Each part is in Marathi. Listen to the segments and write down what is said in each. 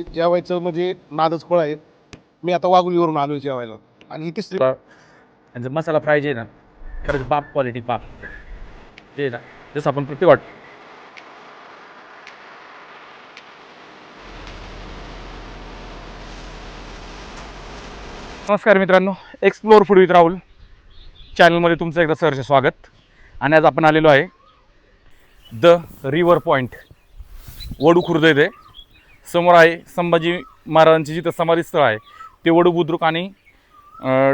की जेवायचं म्हणजे नादच फळ आहे. मी आता वाघुलीवरून आलो जेवायला आणि ही तिसरी त्यांचं मसाला फ्राय जे ना खरंच बाप क्वालिटी बाप ते ना जसं आपण प्रत्येक नमस्कार मित्रांनो, एक्सप्लोर फूड विथ राहुल चॅनलमध्ये तुमचं एकदा सहर्ष स्वागत. आणि आज आपण आलेलो आहे द रिव्हर पॉईंट वडू खुर्द येथे. समोर आहे संभाजी महाराजांची जिथं समाधीस्थळ आहे ते वडू बुद्रुक आणि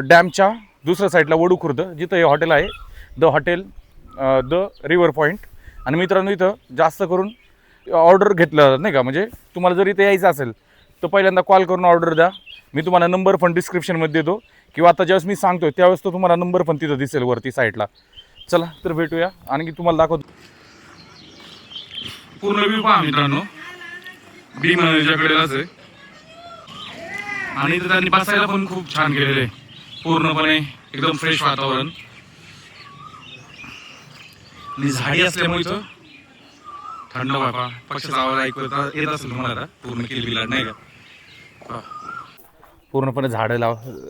डॅमच्या दुसऱ्या साईडला वडू खुर्द जिथं हे हॉटेल आहे the hotel the river point. आणि मित्रांनो इथं जास्त करून ऑर्डर घेतलं नाही का, म्हणजे तुम्हाला जर इथे यायचं असेल तर पहिल्यांदा कॉल करून ऑर्डर द्या. मी तुम्हाला नंबर पण डिस्क्रिप्शनमध्ये देतो किंवा आता ज्यावेळेस मी सांगतो त्यावेळेस तो तुम्हाला नंबर पण तिथं दिसेल वरती साईडला. चला तर भेटूया आणि तुम्हाला दाखवतो पूर्ण व्ह्यू पहा मित्रांनो. भीमाच्याकडे आहे आणि इथं त्यांनी बसायला पण खूप छान केलेलं आहे. पूर्णपणे एकदम फ्रेश वातावरण आणि झाडी असल्यामुळे इथं थंड वापा पक्षाचा आवाज ऐकू येत असेल तुम्हाला. पूर्ण किलबिलाट नाही का, पूर्णपणे झाडं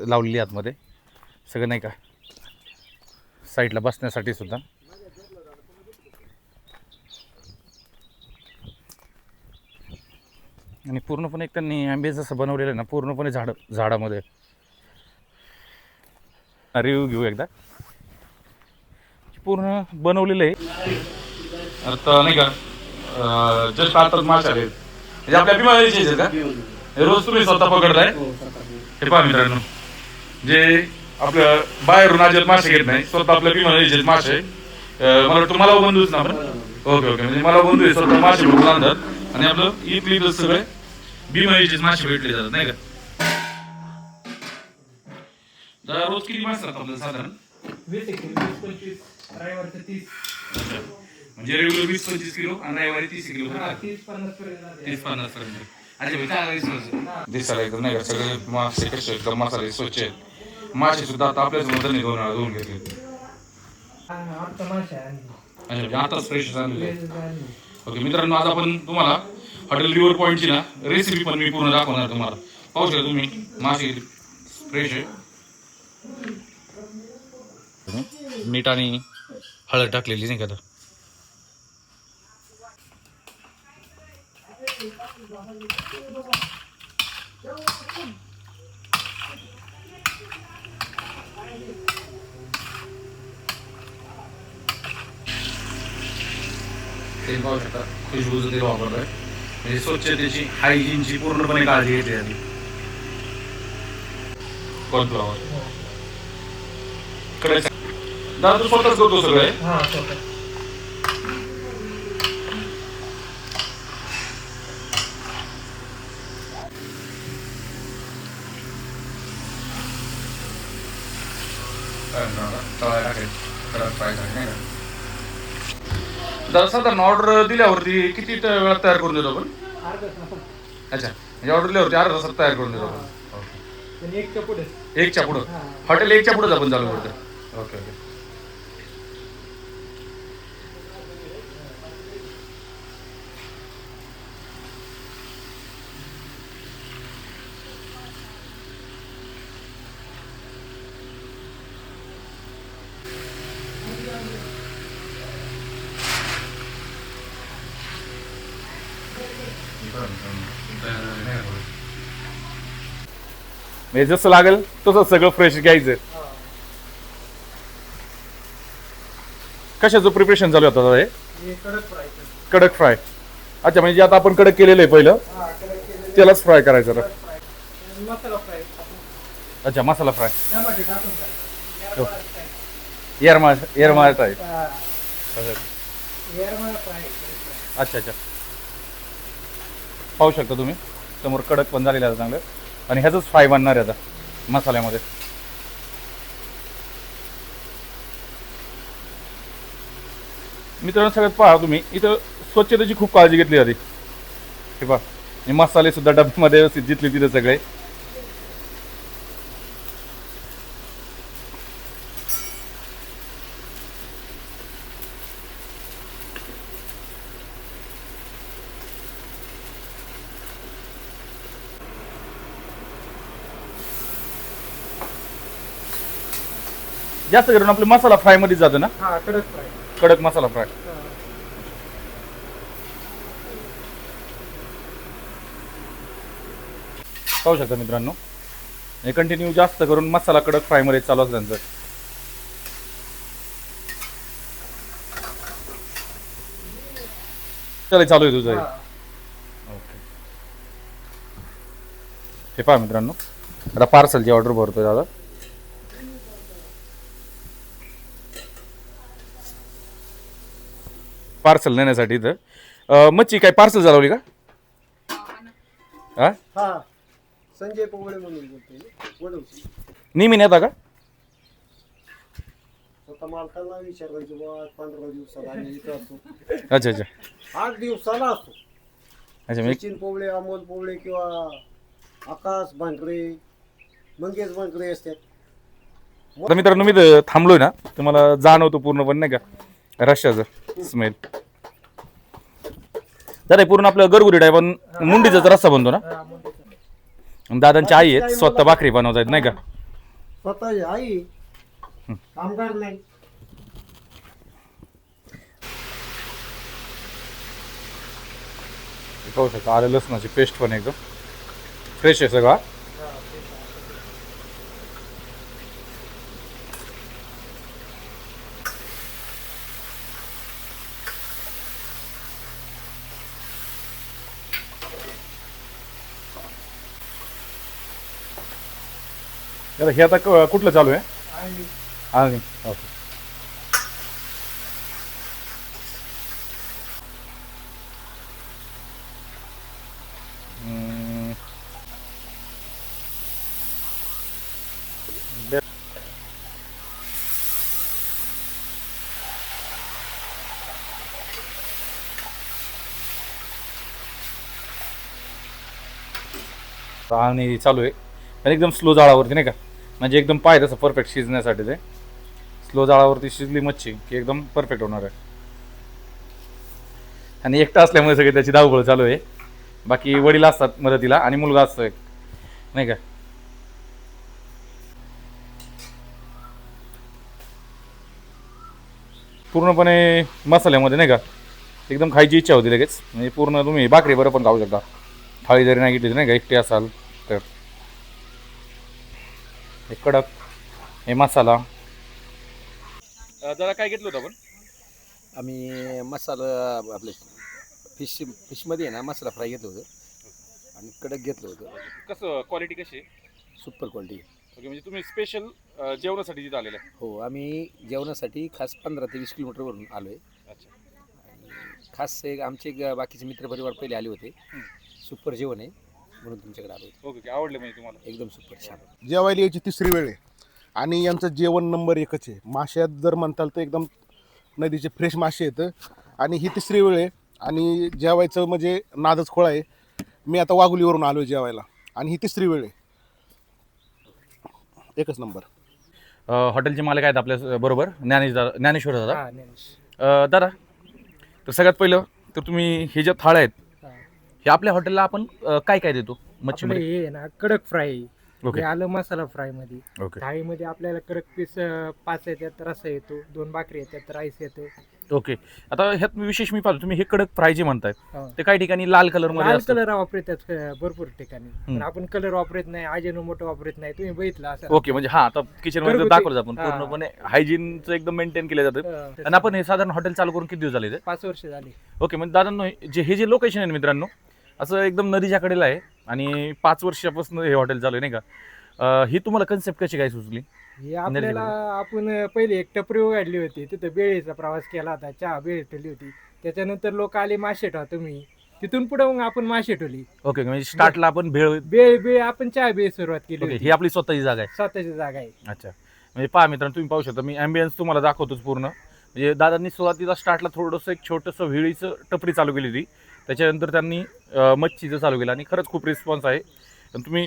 लावलेली आतमध्ये सगळं नाही का, साईडला बसण्यासाठी सुद्धा. आणि पूर्णपणे एक त्यांनी ॲम्बियन्स असं बनवलेलं आहे ना, पूर्णपणे झाडामध्ये. रिव्ह्यू घेऊ एकदा. पूर्ण बनवलेलं आहे आता नाही का. जस्ट आता मासे आले म्हणजे आपल्या बिमारीचे का रोज तुम्ही स्वतः पकडताय. हे पहा मित्रांनो, जे आपल्या बाहेरून अजिबात मासे घेत नाही, स्वतः आपल्या बिमारीचे मासे. मला वाटतं मला बंधूच ना आपण. ओके ओके, म्हणजे मला बंधू आहे स्वतः मासे भरून आणतात आणि आपलं इथली सगळे बिमारीचेच मासे भेटले जातात नाही का. रोज किती मासे असतात आपल्याला साधारण? 20-25 रविवारचं 30. म्हणजे रेग्युलर 20-25 किलो आणि रविवारी 30 किलो. 30-50 पर्यंत. 30-50 पर्यंत. दिसायला एकदम नाही का सगळे मासे कसे एकदम मसाले स्वच्छ आहेत. मासे सुद्धा आता आपल्याच मधून धुवून घेतले. आता मासे आणले. आताच फ्रेश झालेले. ओके मित्रांनो, आज आपण तुम्हाला हॉटेल रिव्हर पॉईंटची ना रेसिपी पण मी पूर्ण दाखवणार तुम्हाला. पाहू शकता तुम्ही मासे फ्रेश आहे. मीठ आणि हळद टाकलेली नाही का. तेल पाहू शकता, खुशबूचं तेल वापरतोय. म्हणजे स्वच्छतेची हायजीनची पूर्णपणे काळजी घेतली जाते. कॉर्नफ्लॉवर कडे दादा तू स्वतःच करतो सगळे. हा स्वतः. साधारण ऑर्डर दिल्यावरती किती वेळात तयार करून देतो आपण? अर्धा तास. अच्छा, म्हणजे ऑर्डर दिल्यावरती अर्धा तासात तयार करून देतो आपण. आणि एकच्या पुढे. एकच्या पुढं हॉटेल एकच्या पुढेच आपण चालू करतो. Okay okay. म्हणजे जसं लागेल तसं सगळं फ्रेश घ्यायचं. कशाचं प्रिपरेशन चालू होतं दादा? हे कडक फ्राय. कडक फ्राय. अच्छा, म्हणजे आता आपण कडक केलेलं आहे पहिलं हा कडक केलेलं. त्यालाच फ्राय करायचं. मसाला फ्राय. अच्छा, मसाला फ्राय. टमाटे टाकून fry. Yermala type. Yermala fry. अच्छा अच्छा, पाहू शकता तुम्ही समोर कडक पण झालेलं आहे चांगलं. आणि ह्याचंच फ्राय बनणार आहे आता मसाल्यामध्ये. मित्रांनो सगळ्यात पहा तुम्ही इथं स्वच्छतेची खूप काळजी घेतली जाते. हे पहा, मसाले सुद्धा डब्यामध्ये व्यवस्थित जिथले तिथे सगळे. जास्त करून आपले मसाला फ्राय मध्ये जातं ना, हा कडक फ्राय. कडक मसाला फ्राय. पाहू शकता मित्रांनो, हे कंटिन्यू जास्त करून मसाला कडक फ्राय मध्ये चालू असतं त्यांचं. चला चालू आहे तुझं. ओके, हे पहा मित्रांनो, आता पार्सलची ऑर्डर भरतोय दादा. पार्सल नेण्यासाठी इथं मच्छी काय पार्सल चालवली का? हा, हा संजय पोवळे म्हणून बोलतोय वडवची. नेहमी नेता का? स्वतः मालकाला विचारायचं बा 15 दिवसाला आम्ही इथं असतो, अच्छा अच्छा 8 दिवसाला असतो. अच्छा. मी सचिन पोवळे, अमोल पोवळे किंवा आकाश भांडरे, मंगेश भांडरे असतात. आता मित्रांनो मी इथं थांबलोय ना, तर मला जाणवतो पूर्णपणे नाही का रश्श्याचं स्मेल. दादा हे पूर्ण आपलं घरगुती टाईप पण मुंडीचा रस्सा बनतो ना. हा, मग आणि दादांची आई आहेत, स्वतः भाकरी बनवत आहेत नाही का. स्वतः आई कामगार नाही. पाहू शकता आलं लसणाची पेस्ट पण एकदम फ्रेश आहे सगळा. हे आता कुठलं चालू आहे? आणि ओके. आणि चालू आहे पण एकदम स्लो जाळावरती नाही का, म्हणजे एकदम पाय तसं परफेक्ट शिजण्यासाठी. ते स्लो जाळावरती शिजली मच्छी की एकदम परफेक्ट होणार आहे. आणि एकटा असल्यामुळे सगळे त्याची धावपळ चालू आहे. बाकी वडील असतात मदतीला आणि मुलगा असतो एक नाही का. पूर्णपणे मसाल्यामध्ये नाही का एकदम खायची इच्छा होती लगेच. म्हणजे पूर्ण तुम्ही भाकरी बरं पण खाऊ शकता, थाळी जरी नाही घेतली नाही का एकटी असाल तर. हे कडक, हे मसाला. जरा काय घेतलं होतं आपण? आम्ही मसाला आपले फिशमध्ये आहे ना मसाला फ्राय घेतलं होतं आणि कडक घेतलं होतं. कसं क्वालिटी कशी आहे? Super quality. ओके, म्हणजे तुम्ही स्पेशल जेवणासाठी तिथं आलेलं आहे? हो, आम्ही जेवणासाठी खास 15 ते 20 किलोमीटरवरून आलो आहे. अच्छा. आणि खास आमचे बाकीचे मित्रपरिवार पहिले आले होते. सुपर जेवण आहे म्हणून तुमच्याकडे आलो होतो. ओके, आवडलं म्हणजे तुम्हाला? एकदम सुपर, छान. जेवायला यायची तिसरी वेळ आहे आणि यांचं जेवण नंबर 1च आहे. माश्यात जर म्हणताल तर एकदम नदीचे फ्रेश मासे येतं आणि ही तिसरी वेळ आहे. आणि जेवायचं म्हणजे नादच खोळा आहे. मी आता वाघुलीवरून आलो आहे जेवायला आणि ही तिसरी वेळ आहे. एकच नंबर. हॉटेलचे मालक आहेत आपल्या बरोबर, ज्ञानेश्वर दादा. हा, ज्ञानेश. दादा, तर सगळ्यात पहिलं तर तुम्ही हे ज्या थाळ्या आहेत हा. हे आपल्या हॉटेलला आपण काय काय देतो आपलं मच्छीमध्ये? हे आहे ना कडक फ्राय. ओके. हे आलं मसाला फ्राय मध्ये. ओके थाळीमध्ये आपल्याला कडक पीस 5 येतात, रस्सा येतो, 2 भाकरी येतात, राईस येतो. ओके. आता ह्यात विशेष मी पाहतो तुम्ही हे कडक फ्राय जे म्हणताय हा. ते काही ठिकाणी लाल कलर मध्ये लाल असतं. कलर वापरतात भरपूर ठिकाणी, पण आपण कलर वापरत नाही, अजिनोमोटो वापरत नाही. तुम्ही बघितलं असं. ओके, म्हणजे हा आता किचन मध्ये घरगुती. दाखवलं आपण हा. पूर्णपणे हायजीनचं एकदम मेंटेन केलं जातं. आणि आपण हे साधारण हॉटेल चालू करून किती दिवस झाले ते? 5 वर्ष झाली. ओके, म्हणजे दादांनो हे जे लोकेशन आहे मित्रांनो असं एकदम नदीच्या कडेला आहे आणि 5 वर्षापासून हे हॉटेल चालू आहे नाही का. ही तुम्हाला कन्सेप्ट कशी काय सुचली? हे आपल्याला आपण पहिले एक टपरी उघडली होती, तिथं बेळीचा प्रवास केला होता, चहा बेळी ठेवली होती. त्याच्यानंतर लोक आले मासे ठेवा तुम्ही, तिथून पुढे मग आपण मासे ठेवली. ओके, म्हणजे स्टार्टला आपण भेळ बेळ आपण चहा बेळ सुरुवात केली ओके, होती. ही आपली स्वतःची जागा आहे. स्वतःची जागा आहे. अच्छा, म्हणजे पहा मित्रांनो तुम्ही पाहू शकता, मी ॲम्बियन्स तुम्हाला दाखवतोच पूर्ण. म्हणजे दादांनी सुरुवातीला स्टार्टला थोडंसं एक छोटंसं व्हिळीचं टपरी चालू केली होती, त्याच्यानंतर त्यांनी मच्छीचं चालू केलं आणि खरंच खूप रिस्पॉन्स आहे. आणि तुम्ही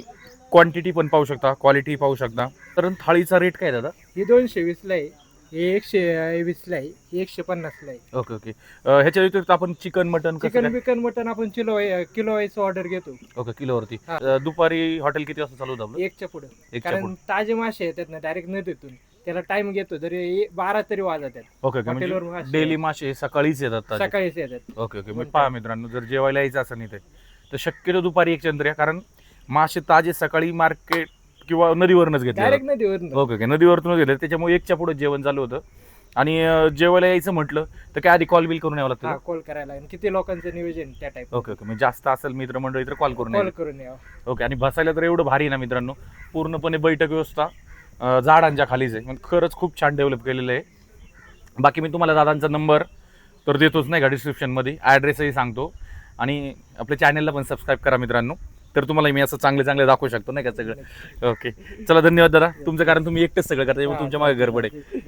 क्वांटिटी पण पाहू शकता, क्वालिटी पाहू शकता. तर थाळीचा रेट काय दादा? ही 220ला आहे, हे 120ला आहे, हे 150ला आहे. Okay okay. ह्याच्या व्यतिरिक्त आपण चिकन मटन चिकन बिकन मटन आपण किलो वाईज ऑर्डर घेतो. ओके, किलोवरती. हा. दुपारी हॉटेल किती वाजता चालू होतं आपलं? 1च्या पुढे, एकच्या कारण पुढं. ताजे मासे येतात ना डायरेक्ट नदीतून, त्याला टाइम घेतो जरी 12 तरी वाजतात. ओके ओके हॉटेलवर म्हणजे मासे डेली मासे सकाळीच येतात ताजे. सकाळीच येतात. Okay okay. मग पहा मित्रांनो, जर जेवायला यायचं असं नाही तर शक्यतो दुपारी एक चंद्र या, कारण मासे ताजे सकाळी मार्केट किंवा नदीवरूनच घेतले डायरेक्ट जातात. नदीवर ओके ओके. नदीवरूनच घेतले, त्याच्यामुळे एकच्या पुढे जेवण चालू होतं. आणि जेवायला यायचं म्हटलं तर काय आधी कॉल बिल करून यावं हा लागतं. कॉल करायला आणि किती लोकांचं नियोजन त्या टाइप ओके ओके. म्हणजे जास्त असेल मित्रमंडळी तर कॉल करून कॉल यायचं. करून यावं. ओके. आणि बसायला तर एवढं भारी आहे ना मित्रांनो, पूर्णपणे बैठक व्यवस्था झाडांच्या खालीच आहे. म्हणजे खरंच खूप छान डेव्हलप केलेलं आहे. बाकी मी तुम्हाला दादांचा नंबर तर देतोच नाही का डिस्क्रिप्शनमध्ये, ॲड्रेसही सांगतो. आणि आपल्या चॅनलला पण सबस्क्राईब करा मित्रांनो, तर तुम्हाला मी असं चांगले चांगले दाखवू शकतो नाही का सगळं. ओके चला, धन्यवाद दादा तुमचं, कारण तुम्ही एकटेच सगळं करता, त्यामुळे तुमच्या मागे गडबड आहे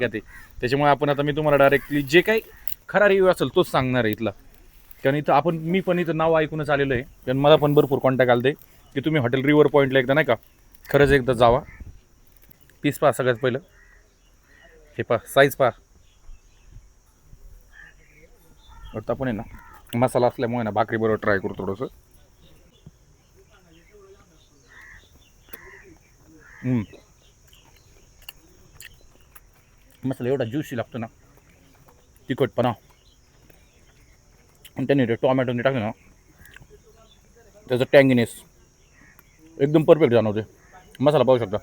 का ते. त्याच्यामुळे आपण आता मी तुम्हाला डायरेक्टली जे काही खरा रिव्ह्यू असेल तोच सांगणार आहे इथला. कारण इथं मी पण इथं नाव ऐकूनच आलेलं आहे, कारण मला पण भरपूर कॉन्टॅक्ट आले ते की तुम्ही हॉटेल रिव्हर पॉईंटला एकदा नाही का, खरंच एकदा जावा. पीस पहा सगळ्यात पहिलं, हे पहा साईज पहा. आता आपण आहे ना मसाला असल्यामुळे ना भाकरी बरोबर ट्राय करू थोडंसं. मसाला एवढा ज्युसी लागतो ना, तिखटपणा, आणि त्याने ते टोमॅटोने टाकले ना, त्याचं टँगिनेस एकदम परफेक्ट जाणवते. मसाला पाहू शकता.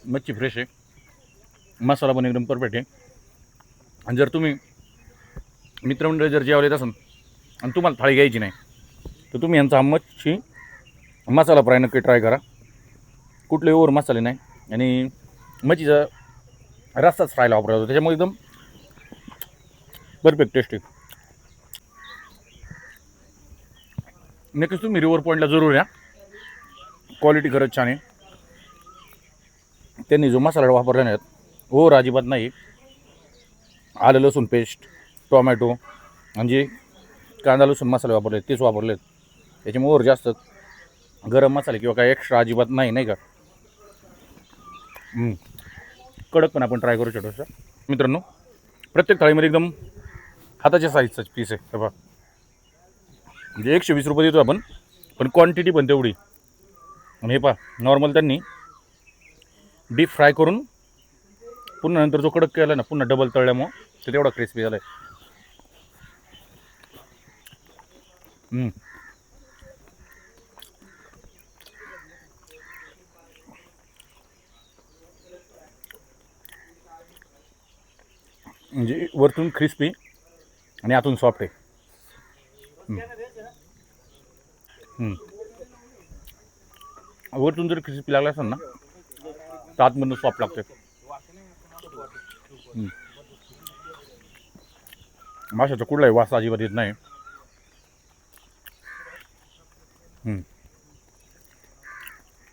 मच्छी फ्रेश आहे, मसाला पण एकदम परफेक्ट आहे. आणि जर तुम्ही मित्रमंडळी जर जेवायला येत असाल आणि तुम्हाला थाळी घ्यायची नाही, तर तुम्ही यांचा मच्छी मसाला फ्राय नक्की ट्राय करा. कुठले ओव्हर मसाले नाही, आणि मच्छीचा रस्साच फ्रायला वापरला जातो, त्याच्यामुळे एकदम परफेक्ट टेस्ट आहे. नक्कीच तुम्ही रिव्हर पॉईंटला जरूर या, क्वालिटी खरंच छान आहे. त्यांनी जो मसाला वापरला नाही ओव्हर अजिबात नाही. आलं लसूण पेस्ट, टोमॅटो आणि जे कांदा लसूण मसाले वापरले तेच वापरलेत, त्याच्यामुळे ओव्हर जास्त गरम मसाले किंवा काय एक्स्ट्रा अजिबात नाही का. कडक पण आपण ट्राय करू शकतो मित्रांनो. प्रत्येक थाळीमध्ये एकदम हाताच्या साईजचा पीस आहे बघा. म्हणजे 120 रुपये देतो आपण, पण क्वांटिटी पण तेवढी. आणि हे पहा, नॉर्मल त्यांनी डीप फ्राय करून पुन्हा नंतर जो कडक केला ना, पुन्हा डबल तळल्यामुळं ते तेवढा क्रिस्पी झाला आहे. म्हणजे वरतून क्रिस्पी आणि आतून सॉफ्ट आहे. वरतून जर क्रिस्पी लागला असेल ना, तर आतमधून सॉफ्ट लागते. माशाचा कुठलाही वास अजिबात येत नाही.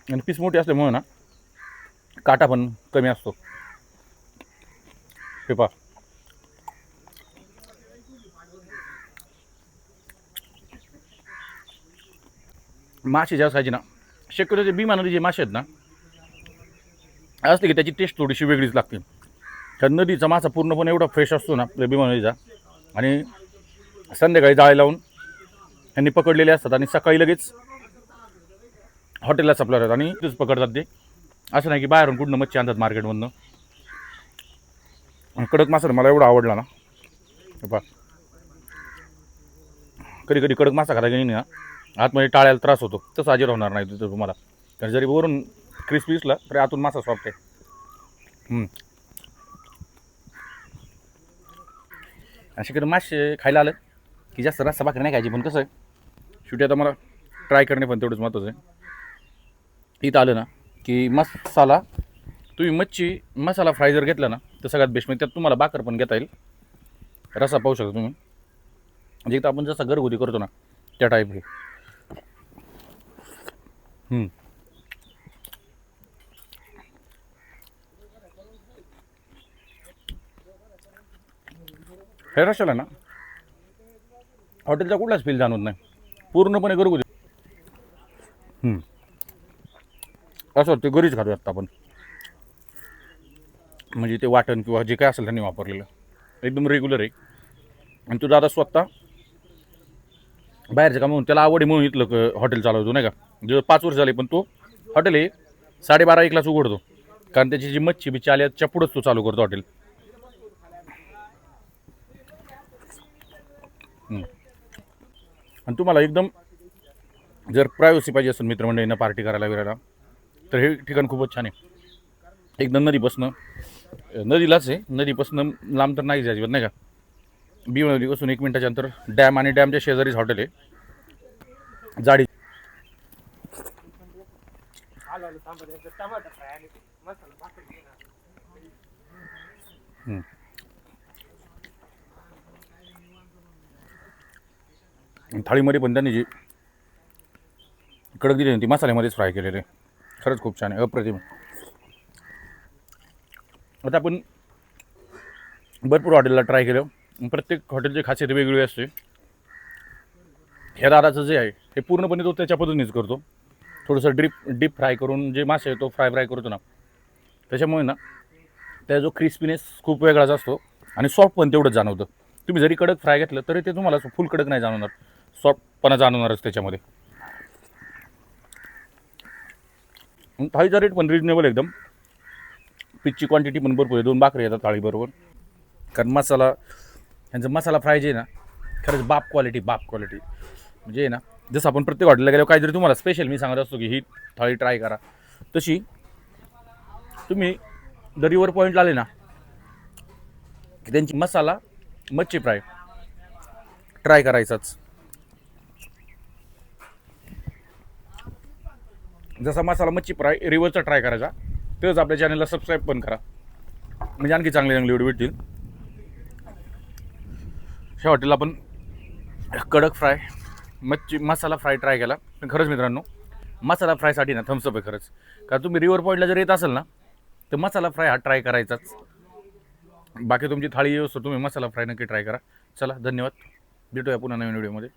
आणि पीस मोठी असल्यामुळे ना काटा पण कमी असतो. हे पहा, मासे ज्या सायचे ना, शक्यतो जे भीमा नदीचे मासे आहेत ना, असते की त्याची टेस्ट थोडीशी वेगळीच लागते. तर नदीचा मासा पूर्णपणे एवढा फ्रेश असतो ना आपल्या भीमा नदीचा, आणि संध्याकाळी जाळे लावून यांनी पकडलेले असतात आणि सकाळी लगेच हॉटेलला सप्लाय होतात आणि तेच पकडतात ते. असं नाही की बाहेरून कुठनं मच्छी आणतात मार्केटमधनं. कडक मासा मला एवढा आवडला ना, बा कधी कधी कडक मासा खाता गेली ना आतमध्ये टाळ्याला त्रास होतो, तसं अजिबात होणार नाही तिथं तुम्हाला. कारण जरी वरून क्रिस्पी दिसला तरी आतून मासा सॉफ्ट आहे. अशी कधी मासे खायला आलं की जास्त रस्सा भाकरी नाही खायची, पण कसं आहे शेवटी आता मला ट्राय करणे पण तेवढंच महत्त्वाचं आहे. इथं आलं ना की मसाला, तुम्ही मच्छी मसाला फ्राय जर घेतला ना तर सगळ्यात बेस्ट. म्हणजे त्यात तुम्हाला भाकर पण घेता येईल, रस्सा पाहू शकता तुम्ही. म्हणजे इथं आपण जसं घरगुती करतो ना त्या टाईप हे. हे रस्त्याला ना हॉटेलचा कुठलाच फील जाणवत नाही, पूर्णपणे घरगुती. असं ते घरीच खातो आत्ता आपण, म्हणजे ते वाटण किंवा जे काय असेल त्यांनी वापरलेलं एकदम रेग्युलर आहे. आणि तो दादा स्वतः बाहेरचं काम म्हणून त्याला आवड आहे म्हणून इथलं हॉटेल चालवतो नाही का. जे 5 वर्ष झाले पण तो हॉटेल आहे 12:30-1लाच उघडतो, कारण त्याची जी मच्छी बिच्छी आली त्याच्या पुढंच तो चालू करतो हॉटेल. आणि तुम्हाला एकदम जर प्रायव्हसी पाहिजे असेल मित्रमंडळींना पार्टी करायला विरायला, तर हे ठिकाण खूपच छान आहे. एकदम नदीपासनं, नदीलाच आहे, नदीपासनं लांब तर नाही अजिबात नाही का. नदीपासून 1 मिनिटाच्या अंतर डॅम, आणि डॅमच्या शेजारीच हॉटेल आहे जाडी. टमाटर फ्राय आणि मसाला भाकरी घेणार. थाळीमध्ये पण त्यांनी जी कडक दिली ती मसाल्यामध्येच फ्राय केलेले, खरंच खूप छान आहे, अप्रतिम. आता आपण भरपूर हॉटेलला ट्राय केलं, प्रत्येक हॉटेलची खासियत वेगवेगळी असते. ह्या दादाचं जे आहे हे पूर्णपणे तो त्याच्या पद्धतीनेच करतो. थोडंसं डीप फ्राय करून जे मासे आहे तो फ्राय करतो ना, त्याच्यामुळे ना त्याचा जो क्रिस्पीनेस खूप वेगळाच असतो आणि सॉफ्ट पण तेवढंच जाणवतं. तुम्ही जरी कडक फ्राय घेतलं तरी ते तुम्हाला फुल कडक नाही जाणवणार, सॉफ्टपणा जाणवणारच त्याच्यामध्ये. थाळीचा रेट पण रिजनेबल एकदम, पीचची क्वांटिटी पण भरपूर आहे, 2 भाकरी येतात थाळीबरोबर. कारण मसाला, ह्यांचा मसाला फ्राय जे आहे ना खरंच बाप क्वालिटी म्हणजे आहे ना, जसं आपण प्रत्येक हॉटेलला गेल्यावर काहीतरी तुम्हाला स्पेशल मी सांगत असतो की ही थाळी ट्राय करा, तशी तुम्ही द रिव्हर पॉईंटला आले ना की त्यांची मसाला मच्छी फ्राय ट्राय करायचाच. जसा मसाला मच्छी फ्राय रिव्हरचा ट्राय करायचा, तेच आपल्या चॅनलला सबस्क्राईब पण करा, म्हणजे आणखी चांगले व्हिडिओ भेटतील. ह्या हॉटेलला आपण कडक फ्राय मसाला फ्राय ट्राय केला. पण खरंच मित्रांनो, मसाला फ्रायसाठी ना थम्सअप आहे खरंच. कारण तुम्ही रिव्हर पॉईंटला जर येत असाल ना तर मसाला फ्राय हा ट्राय करायचाच. बाकी तुमची थाळी येऊस तर तुम्ही मसाला फ्राय नक्की ट्राय करा. चला, धन्यवाद, भेटूया पुन्हा नवीन व्हिडिओमध्ये.